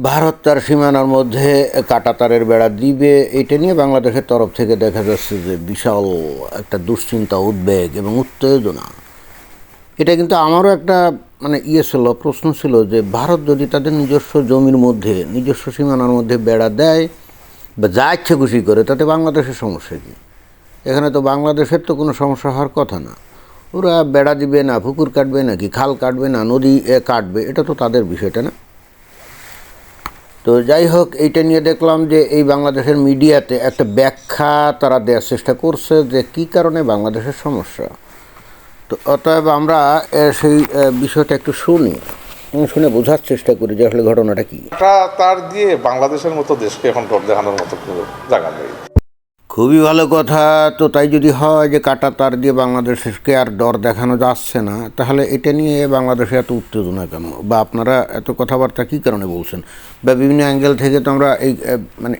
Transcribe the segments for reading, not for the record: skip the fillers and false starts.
ভারত তার সীমানার মধ্যে কাঁটাতারের বেড়া দিবে, এটা নিয়ে বাংলাদেশের তরফ থেকে দেখা যাচ্ছে যে বিশাল একটা দুশ্চিন্তা, উদ্বেগ এবং উত্তেজনা। এটা কিন্তু আমারও একটা ছিল, প্রশ্ন ছিল যে ভারত যদি তাদের নিজস্ব জমির মধ্যে, নিজস্ব সীমানার মধ্যে বেড়া দেয় বা যা ইচ্ছে খুশি করে, তাতে বাংলাদেশের সমস্যা কী? এখানে তো বাংলাদেশের তো কোনো সমস্যা হওয়ার কথা না। ওরা বেড়া দিবে না, পুকুর কাটবে নাকি খাল কাটবে না নদী কাটবে, এটা তো তাদের বিষয়টা না। তো যাই হোক, এইটা নিয়ে দেখলাম যে এই বাংলাদেশের মিডিয়াতে একটা ব্যাখ্যা তারা দেওয়ার চেষ্টা করছে যে কী কারণে বাংলাদেশের সমস্যা। তো অতএব আমরা সেই বিষয়টা একটু শুনে বোঝার চেষ্টা করি যে আসলে ঘটনাটা কী। তার দিয়ে বাংলাদেশের মতো দেশকে এখন ডর দেখানোর মতো কোনো জায়গা নেই। খুবই ভালো কথা। তো তাই যদি হয় যে কাটা তার দিয়ে বাংলাদেশকে আর ডর দেখানো যাচ্ছে না, তাহলে এটা নিয়ে বাংলাদেশে এত উত্তেজনা কেন, বা আপনারা এত কথাবার্তা কী কারণে বলছেন, বা বিভিন্ন অ্যাঙ্গেল থেকে তো আমরা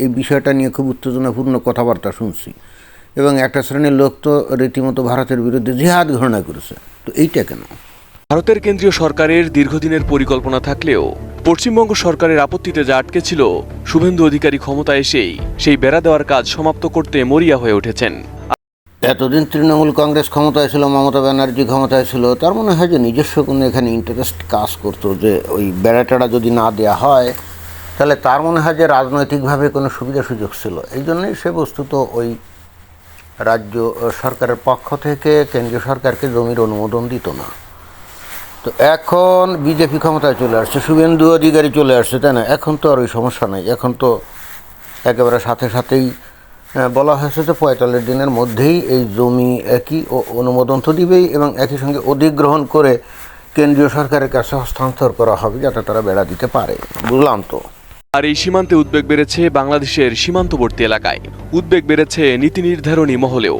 এই বিষয়টা নিয়ে খুব উত্তেজনাপূর্ণ কথাবার্তা শুনছি, এবং একটা শ্রেণীর লোক তো রীতিমতো ভারতের বিরুদ্ধে জিহাদ ঘোষণা করেছে। তো এইটা কেন? ভারতের কেন্দ্রীয় সরকারের দীর্ঘদিনের পরিকল্পনা থাকলেও পশ্চিমবঙ্গ সরকারের আপত্তিতে যা আটকে ছিল, শুভেন্দু অধিকারী ক্ষমতা এসেই সেই বেড়া দেওয়ার কাজ সমাপ্ত করতে মরিয়া হয়ে উঠেছেন। এতদিন তৃণমূল কংগ্রেস ক্ষমতায় ছিল, মমতা ব্যানার্জি ক্ষমতায় ছিল, তার মনে হয় যে নিজস্ব কোনো এখানে ইন্টারেস্ট কাজ করতো, যে ওই বেড়াটাড়া যদি না দেওয়া হয় তাহলে তার মনে হয় যে রাজনৈতিকভাবে কোনো সুবিধা সুযোগ ছিল। এই জন্যই সে বস্তুত ওই রাজ্য সরকারের পক্ষ থেকে কেন্দ্রীয় সরকারকে জমির অনুমোদন দিত না। তো এখন বিজেপি ক্ষমতায় চলে আসছে, শুভেন্দু অধিকারী চলে আসছে, তাই না? এখন তো আর ওই সমস্যা নাই। এখন তো একেবারে সাথেই বলা হয়েছে যে 45 দিনের মধ্যেই এই জমি একই অনুমোদন তো দিবেই, এবং একই সঙ্গে অধিগ্রহণ করে কেন্দ্রীয় সরকারের কাছে হস্তান্তর করা হবে যাতে তারা বেড়া দিতে পারে। বুঝলাম তো। আর এই সীমান্তে উদ্বেগ বেড়েছে বাংলাদেশের সীমান্তবর্তী এলাকায়, উদ্বেগ বেড়েছে নীতি নির্ধারণী মহলেও।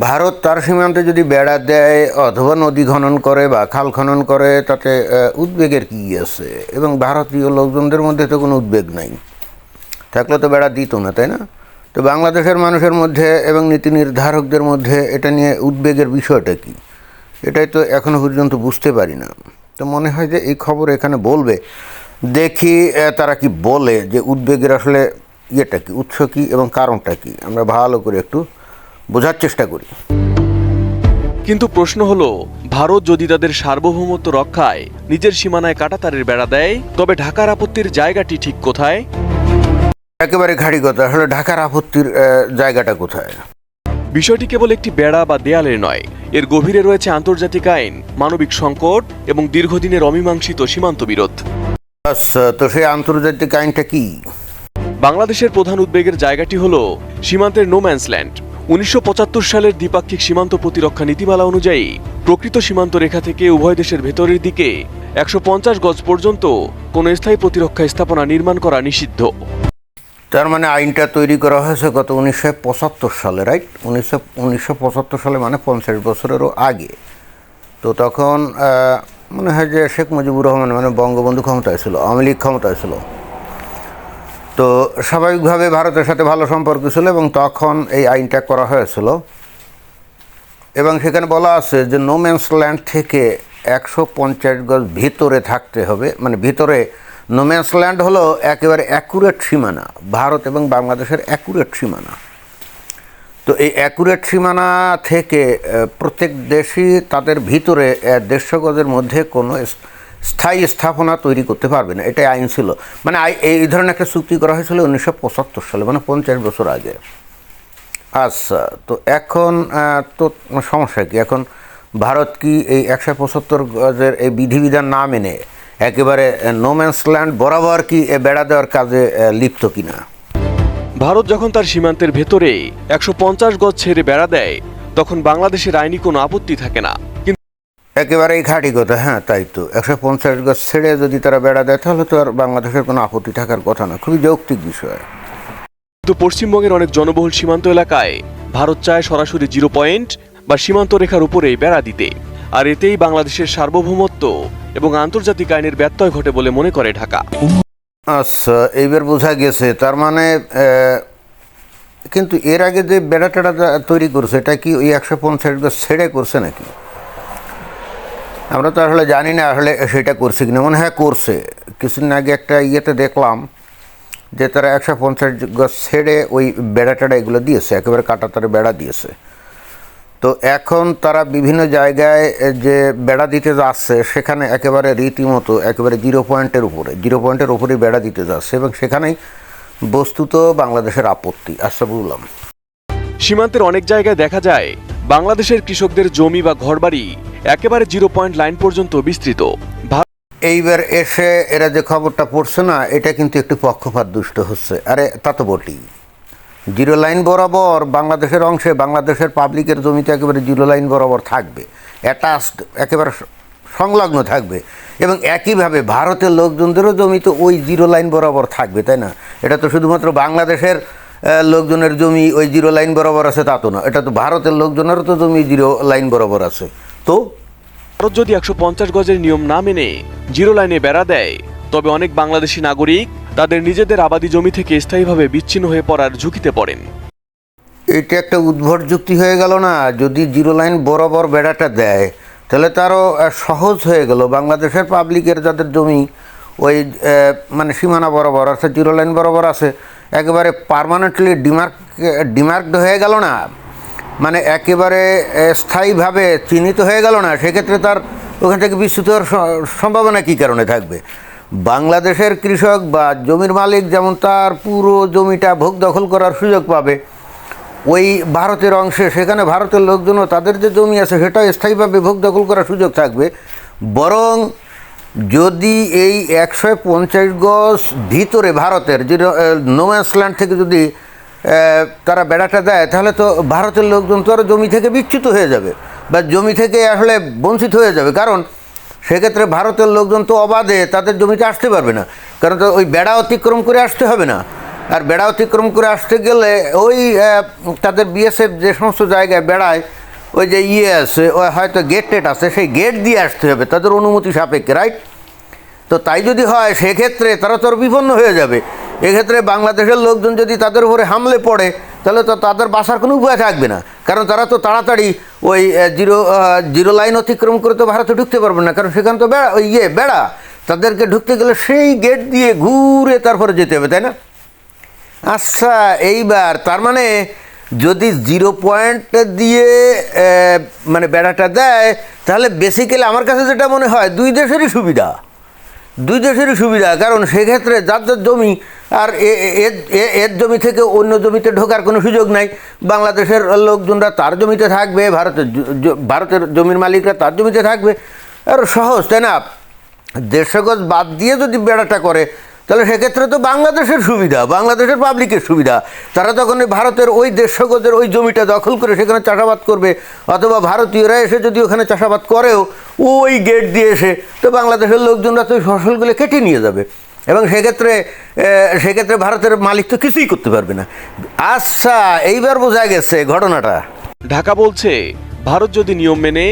ভারত তার সীমান্তে যদি বেড়া দেয় অথবা নদী খনন করে বা খাল খনন করে, তাতে উদ্বেগের কী আছে? এবং ভারতীয় লোকজনদের মধ্যে তো কোনো উদ্বেগ নাই, থাকলে তো বেড়া দিত না, তাই না? তো বাংলাদেশের মানুষের মধ্যে এবং নীতি নির্ধারকদের মধ্যে এটা নিয়ে উদ্বেগের বিষয়টা কি, এটাই তো এখনও পর্যন্ত বুঝতে পারি না। তো মনে হয় যে এই খবর এখানে বলবে, দেখি তারা কি বলে, যে উদ্বেগের আসলে ইয়েটা কি, উৎস কী এবং কারণটা কী, আমরা ভালো করে একটু বোঝার চেষ্টা করি। কিন্তু প্রশ্ন হলো, ভারত যদি তাদের সার্বভৌমত্ব রক্ষায় নিজের সীমানায় কাঁটাতারের বেড়া দেয়, তবে ঢাকার আপত্তির জায়গাটি ঠিক কোথায়? একেবারে ঘাড়ি কথা, আসলে ঢাকার আপত্তির জায়গাটা কোথায়? বিষয়টি কেবল একটি বেড়া বা দেয়ালের নয়, এর গভীরে রয়েছে আন্তর্জাতিক আইন, মানবিক সংকট এবং দীর্ঘদিনের অমীমাংসিত সীমান্ত বিরোধ। আচ্ছা, তো সেই আন্তর্জাতিক আইনটা কি? বাংলাদেশের প্রধান উদ্বেগের জায়গাটি হল সীমান্তের নোম্যান্স ল্যান্ড। 1975 সালের দ্বিপাক্ষিক সীমান্ত প্রতিরক্ষা নীতিমালা অনুযায়ী প্রকৃত সীমান্ত রেখা থেকে উভয় দেশের ভেতরের দিকে 150 গজ পর্যন্ত কোনো স্থায়ী প্রতিরক্ষা স্থাপনা নির্মাণ করা নিষিদ্ধ। তার মানে আইনটা তৈরি করা হয়েছে গত 1975 সালে, রাইট? 1975 সালে, মানে 50 বছরেরও আগে। তো তখন মনে হয় যে শেখ মুজিবুর রহমান, মানে বঙ্গবন্ধু ক্ষমতায় ছিল, আওয়ামী লীগ ক্ষমতায় ছিল। তো স্বাভাবিকভাবে ভারতের সাথে ভালো সম্পর্ক ছিল এবং তখন এই আইনটা করা হয়েছিল, এবং সেখানে বলা আছে যে নোম্যান্স ল্যান্ড থেকে 150 গজ ভিতরে থাকতে হবে। মানে ভিতরে নোম্যান্স ল্যান্ড হলো একেবারে অ্যাকুরেট সীমানা, ভারত এবং বাংলাদেশের অ্যাকুরেট সীমানা। তো এই অ্যাকুরেট সীমানা থেকে প্রত্যেক দেশই তাদের ভিতরে 150 গজের মধ্যে কোনো স্থায়ী স্থাপনা তৈরি করতে পারবে না, এটাই আইন ছিল। মানে এই ধরনের একটা চুক্তি করা হয়েছিল 1975 সালে, মানে 50 বছর আগে। আচ্ছা, তো এখন তো সমস্যা কি? এখন ভারত কি এই 175 গজের এই বিধিবিধান না মেনে একেবারে নোম্যান্স ল্যান্ড বরাবর কি বেড়া দেওয়ার কাজে লিপ্ত কিনা? ভারত যখন তার সীমান্তের ভেতরে 150 গজ ছেড়ে বেড়া দেয়, তখন বাংলাদেশের আইনি কোনো আপত্তি থাকে না। একেবারেই খাঁটি কথা। হ্যাঁ, তাই তো। 150 গজ ছেড়ে যদি তারা বেড়া দেয়, তাহলে তো আর বাংলাদেশের কোনো আপত্তি থাকার কথা না। খুবই যৌক্তিক বিষয়। কিন্তু পশ্চিমবঙ্গের অনেক জনবহুল সীমান্ত এলাকায় ভারত চায় সরাসরি 0 পয়েন্ট বা সীমান্ত রেখার উপরেই বেড়া দিতে, আর এতেই বাংলাদেশের সার্বভৌমত্ব এবং আন্তর্জাতিক আইনের ব্যত্যয় ঘটে বলে মনে করে ঢাকা। আচ্ছা, এইবার বোঝা গেছে। তার মানে কিন্তু এর আগে যে বেড়াটাটা তৈরি করছে, এটা কি ওই 150 গজ ছেড়ে করছে নাকি? আমরা তো আসলে জানি না আসলে সেটা করছে কিনা। মনে হয় করছে, কিছুদিন আগে একটা ইয়েতে দেখলাম যে তারা 150 গজ ছেড়ে ওই বেড়া টেড়া এগুলো দিয়েছে, একেবারে কাঁটাতারে বেড়া দিয়েছে। তো এখন তারা বিভিন্ন জায়গায় যে বেড়া দিতে যাচ্ছে সেখানে একেবারে রীতিমতো একেবারে জিরো পয়েন্টের উপরেই বেড়া দিতে যাচ্ছে, এবং সেখানেই বস্তুত বাংলাদেশের আপত্তি। আচ্ছা, বুঝলাম। সীমান্তের অনেক জায়গায় দেখা যায় বাংলাদেশের কৃষকদের জমি বা ঘরবাড়ি একেবারে 0 লাইন পর্যন্ত বিস্তৃত। এইবার এসে এরা যে খবরটা পড়ছে না, এটা কিন্তু একটু পক্ষপাত দুষ্ট হচ্ছে। আরে তা তো বটেই, 0 লাইন বরাবর বাংলাদেশের অংশে বাংলাদেশের পাবলিকের জমিতে একেবারে 0 লাইন বরাবর থাকবে, অ্যাটাচড একেবারে সংলগ্ন থাকবে, এবং একইভাবে ভারতের লোকজনদেরও জমি তো ওই 0 লাইন বরাবর থাকবে, তাই না? এটা তো শুধুমাত্র বাংলাদেশের লোকজনের জমি ওই 0 লাইন বরাবর আছে তা তো না, এটা তো ভারতের লোকজনেরও তো জমি 0 লাইন বরাবর আছে। তো ভারত যদি 150 গজের নিয়ম না মেনে 0 লাইনে বেড়া দেয়, তবে অনেক বাংলাদেশি নাগরিক তাদের নিজেদের আবাদি জমি থেকে স্থায়ীভাবে বিচ্ছিন্ন হয়ে পড়ার ঝুঁকিতে পড়েন। এটা একটা উদ্ভট যুক্তি হয়ে গেল না? যদি 0 লাইন বরাবর বেড়াটা দেয় তাহলে তারও সহজ হয়ে গেল বাংলাদেশের পাবলিকের যাদের জমি ওই মানে সীমানা বরাবর আছে, 0 লাইন বরাবর আছে, একেবারে পার্মানেন্টলি ডিমার্কড হয়ে গেল না, মানে একেবারে স্থায়ীভাবে চিহ্নিত হয়ে গেল না। সেক্ষেত্রে তার ওখান থেকে বিচ্যুত হওয়ার সম্ভাবনা কী কারণে থাকবে? বাংলাদেশের কৃষক বা জমির মালিক যেমন তার পুরো জমিটা ভোগ দখল করার সুযোগ পাবে, ওই ভারতের অংশে সেখানে ভারতের লোকজনও তাদের যে জমি আছে সেটা স্থায়ীভাবে ভোগ দখল করার সুযোগ থাকবে। বরং যদি এই 150 গজ ভিতরে ভারতের যে নোম্যান্স ল্যান্ড থেকে যদি তারা বেড়াটা দেয়, তাহলে তো ভারতের লোকজন তো আরও জমি থেকে বিচ্যুত হয়ে যাবে বা জমি থেকে আসলে বঞ্চিত হয়ে যাবে। কারণ সেক্ষেত্রে ভারতের লোকজন তো অবাধে তাদের জমিতে আসতে পারবে না, কারণ তো ওই বেড়া অতিক্রম করে আসতে হবে না। আর বেড়া অতিক্রম করে আসতে গেলে ওই তাদের বিএসএফ যে সমস্ত জায়গায় বেড়ায় ওই যে আছে, ওই হয়তো গেট টেট আছে, সেই গেট দিয়ে আসতে হবে তাদের অনুমতি সাপেক্ষে, রাইট? তো তাই যদি হয় সেক্ষেত্রে তারা তো বিপন্ন হয়ে যাবে। এক্ষেত্রে বাংলাদেশের লোকজন যদি তাদের উপরে হামলে পড়ে তাহলে তো তাদের বাঁচার কোনো উপায় থাকবে না, কারণ তারা তো তাড়াতাড়ি ওই জিরো লাইন অতিক্রম করে তো ভারতে ঢুকতে পারবে না, কারণ সেখানে তো বেড়া, তাদেরকে ঢুকতে গেলে সেই গেট দিয়ে ঘুরে তারপরে যেতে হবে, তাই না? আচ্ছা, এইবার তার মানে যদি 0 পয়েন্ট দিয়ে মানে বেড়াটা দেয়, তাহলে বেসিক্যালি আমার কাছে যেটা মনে হয় দুই দেশেরই সুবিধা, কারণ সেক্ষেত্রে যার যার জমি আর এর জমি থেকে অন্য জমিতে ঢোকার কোনো সুযোগ নাই। বাংলাদেশের লোকজনরা তার জমিতে থাকবে, ভারতের জমির মালিকরা তার জমিতে থাকবে, আর সহজ, তাই না? 150 গজ বাদ দিয়ে যদি বেড়াটা করে তাহলে সেক্ষেত্রে তো বাংলাদেশের সুবিধা, বাংলাদেশের পাবলিকের সুবিধা। তারা তখন ভারতের ওই 150 গজের ওই জমিটা দখল করে সেখানে চাষাবাদ করবে, অথবা ভারতীয়রা এসে যদি ওখানে চাষাবাদ করেও ওই গেট দিয়ে এসে তো বাংলাদেশের লোকজনরা তো ওই ফসলগুলো কেটে নিয়ে যাবে, এবং সেক্ষেত্রে ভারতের মালিক তো কিছুই করতে পারবে না। আচ্ছা, এইবার বোঝা গেছে ঘটনাটা। ঢাকা বলছে ভারত যদি নিয়ম মেনে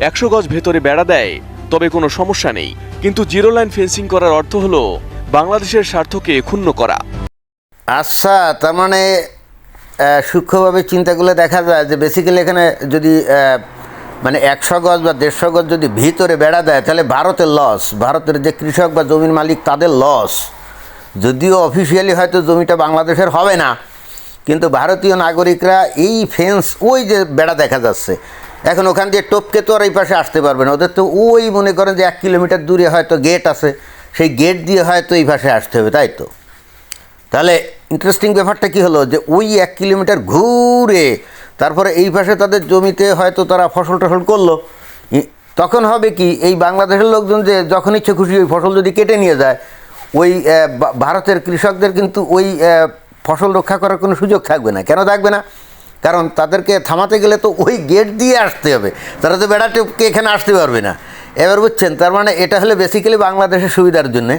100 গজ ভেতরে বেড়া দেয় তবে কোনো সমস্যা নেই, কিন্তু 0 লাইন ফেন্সিং করার অর্থ হলো বাংলাদেশের স্বার্থকে ক্ষুণ্ণ করা। আচ্ছা, তার মানে সূক্ষ্মভাবে চিন্তাগুলো দেখা যায় যে বেসিক্যালি এখানে যদি মানে 100 গজ বা 150 গজ যদি ভিতরে বেড়া দেয় তাহলে ভারতের লস, ভারতের যে কৃষক বা জমির মালিক তাদের লস। যদিও অফিসিয়ালি হয়তো জমিটা বাংলাদেশের হবে না, কিন্তু ভারতীয় নাগরিকরা এই ফেন্স, ওই যে বেড়া দেখা যাচ্ছে এখন, ওখান দিয়ে টপকে তো আর এই পাশে আসতে পারবে না। ওদের তো ওই মনে করেন যে 1 কিলোমিটার দূরে হয়তো গেট আছে, সেই গেট দিয়ে হয়তো এই পাশে আসতে হবে, তাই তো? তাহলে ইন্টারেস্টিং ব্যাপারটা কী হলো যে ওই 1 কিলোমিটার ঘুরে তারপরে এই পাশে তাদের জমিতে হয়তো তারা ফসল টসল করলো, তখন হবে কি, এই বাংলাদেশের লোকজন যে যখন ইচ্ছে খুশি ওই ফসল যদি কেটে নিয়ে যায়, ওই ভারতের কৃষকদের কিন্তু ওই ফসল রক্ষা করার কোনো সুযোগ থাকবে না। কেন থাকবে না? কারণ তাদেরকে থামাতে গেলে তো ওই গেট দিয়ে আসতে হবে, তারা তো বেড়া টেপকে এখানে আসতে পারবে না। এবার বুঝছেন, তার মানে এটা হলে বেসিক্যালি বাংলাদেশের সুবিধার জন্যে।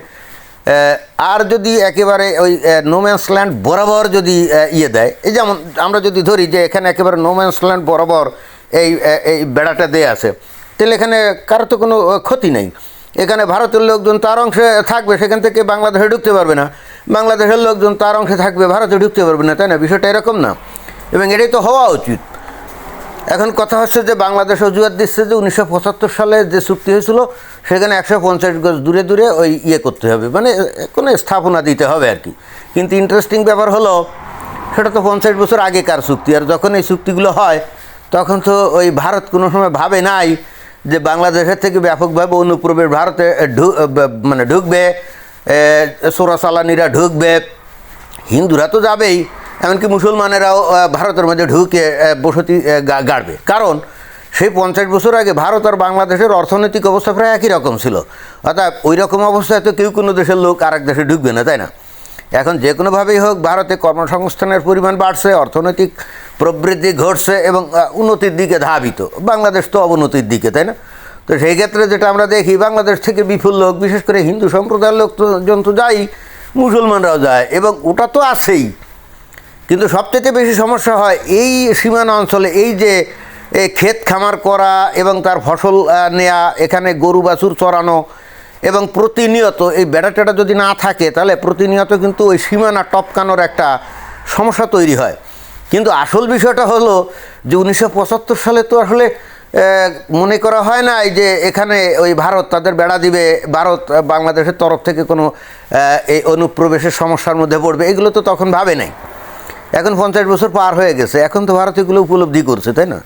আর যদি একেবারে ওই নোম্যান্স ল্যান্ড বরাবর যদি দেয়, এই যেমন আমরা যদি ধরি যে এখানে একেবারে নোম্যান্স ল্যান্ড বরাবর এই বেড়াটা দিয়ে আছে, তাহলে এখানে কারো তো কোনো ক্ষতি নেই। এখানে ভারতের লোকজন তার অংশে থাকবে, সেখান থেকে বাংলাদেশে ঢুকতে পারবে না, বাংলাদেশের লোকজন তার অংশে থাকবে, ভারতে ঢুকতে পারবে না, তাই না? বিষয়টা এরকম না, এবং এটাই তো হওয়া উচিত। এখন কথা হচ্ছে যে বাংলাদেশ অজুহাত দিচ্ছে যে 1975 সালে যে চুক্তি হয়েছিল সেখানে 150 গজ দূরে দূরে ওই ইয়ে করতে হবে, মানে কোনো স্থাপনা দিতে হবে আর কি। কিন্তু ইন্টারেস্টিং ব্যাপার হলো সেটা তো 50 বছর আগেকার চুক্তি, আর যখন এই চুক্তিগুলো হয় তখন তো ওই ভারত কোনো সময় ভাবে নাই যে বাংলাদেশের থেকে ব্যাপকভাবে অনুপ্রবেশ ভারতে মানে ঢুকবে, চোরাচালানিরা ঢুকবে, হিন্দুরা তো যাবেই, এমনকি মুসলমানেরাও ভারতের মধ্যে ঢুকে বসতি গাড়বে। কারণ সেই 50 বছর আগে ভারত আর বাংলাদেশের অর্থনৈতিক অবস্থা প্রায় একই রকম ছিল, অর্থাৎ ওই রকম অবস্থায় তো কেউ কোনো দেশের লোক আরেক দেশে ঢুকবে না, তাই না? এখন যে কোনোভাবেই হোক ভারতে কর্মসংস্থানের পরিমাণ বাড়ছে, অর্থনৈতিক প্রবৃদ্ধি ঘটছে এবং উন্নতির দিকে ধাবিত। বাংলাদেশ তো অবনতির দিকে, তাই না? তো সেই ক্ষেত্রে যেটা আমরা দেখি, বাংলাদেশ থেকে বিপুল লোক, বিশেষ করে হিন্দু সম্প্রদায়ের লোক তো যাই, মুসলমানরাও যায়, এবং ওটা তো আছেই। কিন্তু সবচেয়ে বেশি সমস্যা হয় এই সীমানা অঞ্চলে, এই যে ক্ষেত খামার করা এবং তার ফসল নেয়া, এখানে গরু বাছুর চড়ানো, এবং প্রতিনিয়ত এই বেড়া টেড়া যদি না থাকে তাহলে প্রতিনিয়ত কিন্তু ওই সীমানা টপকানোর একটা সমস্যা তৈরি হয়। কিন্তু আসল বিষয়টা হলো যে 1975 সালে তো আসলে মনে করা হয় না যে এখানে ওই ভারত তাদের বেড়া দিবে, ভারত বাংলাদেশের তরফ থেকে কোনো এই অনুপ্রবেশের সমস্যার মধ্যে পড়বে, এগুলো তো তখন ভাবে নাই। এখন 50 বছর পার হয়ে গেছে, এখন তো ভারত এগুলো উপলব্ধি করছে, তাই না?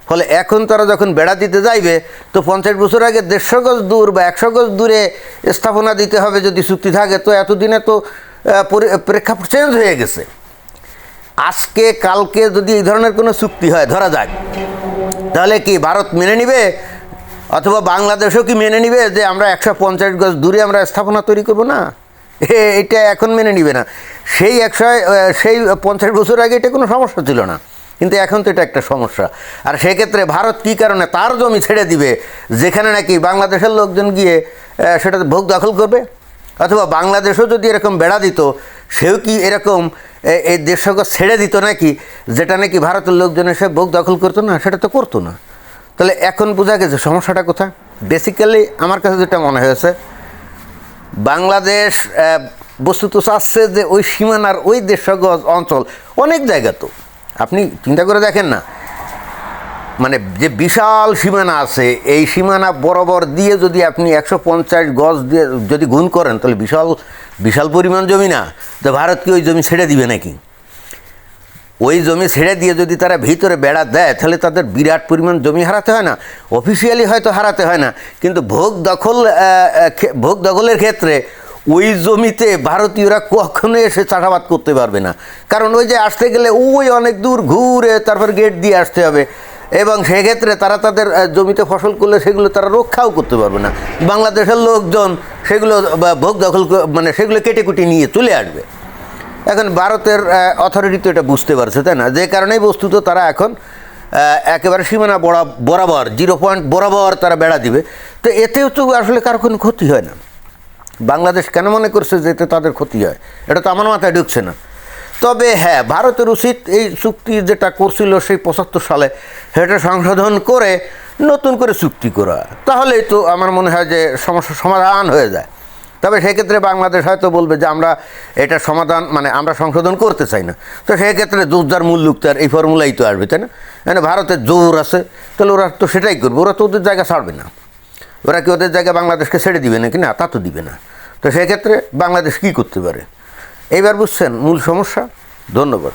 ফলে এখন তারা যখন বেড়া দিতে যাইবে তো 50 বছর আগে 150 গজ দূর বা 100 গজ দূরে স্থাপনা দিতে হবে যদি চুক্তি থাকে, তো এতদিনে তো প্রেক্ষাপট চেঞ্জ হয়ে গেছে। আজকে কালকে যদি এই ধরনের কোনো চুক্তি হয় ধরা যাক, তাহলে কি ভারত মেনে নিবে, অথবা বাংলাদেশও কি মেনে নিবে যে আমরা 150 গজ দূরে আমরা স্থাপনা তৈরি করব? না, এটা এখন মেনে নিবে না। সেই 50 বছর আগে এটা কোনো সমস্যা ছিল না, কিন্তু এখন তো এটা একটা সমস্যা। আর সেক্ষেত্রে ভারত কী কারণে তার জমি ছেড়ে দিবে যেখানে নাকি বাংলাদেশের লোকজন গিয়ে সেটাতে ভোগ দখল করবে? অথবা বাংলাদেশও যদি এরকম বেড়া দিত, সেও কি এরকম এই দেশকে ছেড়ে দিত নাকি, যেটা নাকি ভারতের লোকজন এসে ভোগ দখল করতো না? সেটা তো করতো না। তাহলে এখন বোঝা গেছে সমস্যাটা কোথায়। বেসিক্যালি আমার কাছে যেটা মনে হয়েছে, বাংলাদেশ বস্তুত চাচ্ছে যে ওই সীমানার ওই 150 গজ অঞ্চল, অনেক জায়গা তো আপনি চিন্তা করে দেখেন না, মানে যে বিশাল সীমানা আছে, এই সীমানা বরাবর দিয়ে যদি আপনি 150 গজ দিয়ে যদি গুণ করেন তাহলে বিশাল বিশাল পরিমাণ জমি না? তো ভারত কি ওই জমি ছেড়ে দিবে নাকি? ওই জমি ছেড়ে দিয়ে যদি তারা ভিতরে বেড়া দেয় তাহলে তাদের বিরাট পরিমাণ জমি হারাতে হয় না? অফিসিয়ালি হয়তো হারাতে হয় না, কিন্তু ভোগ দখলের ক্ষেত্রে ওই জমিতে ভারতীয়রা কখনো এসে চাষাবাদ করতে পারবে না। কারণ ওই যে আসতে গেলে ওই অনেক দূর ঘুরে তারপর গেট দিয়ে আসতে হবে, এবং সেক্ষেত্রে তারা তাদের জমিতে ফসল করলে সেগুলো তারা রক্ষাও করতে পারবে না। বাংলাদেশের লোকজন সেগুলো ভোগ দখল মানে সেগুলো কেটে কুটে নিয়ে চলে আসবে। এখন ভারতের অথরিটি তো এটা বুঝতে পারছে, তাই না? যে কারণেই বস্তুত তারা এখন একেবারে সীমানা বরাবর 0 পয়েন্ট বরাবর তারা বেড়া দিবে। তো এতেও তো আসলে কারো কোনো ক্ষতি হয় না। বাংলাদেশ কেন মনে করছে যে এতে তাদের ক্ষতি হয়, এটা তো আমার মাথায় ঢুকছে না। তবে হ্যাঁ, ভারতের উচিত এই চুক্তি যেটা করছিল সেই 75 সালে সেটা সংশোধন করে নতুন করে চুক্তি করা, তাহলেই তো আমার মনে হয় যে সমস্যার সমাধান হয়ে যায়। তবে সেক্ষেত্রে বাংলাদেশ হয়তো বলবে যে আমরা এটা সমাধান মানে আমরা সংশোধন করতে চাই না। তো সেক্ষেত্রে জোরদার মূল্যুক্তার এই ফর্মুলাই তো আসবে, তাই না? মানে ভারতের জোর আছে, তাহলে ওরা তো সেটাই করবে, ওরা তো ওদের জায়গা ছাড়বে না। ওরা কি ওদের জায়গায় বাংলাদেশকে ছেড়ে দিবে নাকি? না, তা তো দিবে না। তো সেক্ষেত্রে বাংলাদেশ কী করতে পারে? এইবার বুঝছেন মূল সমস্যা। ধন্যবাদ।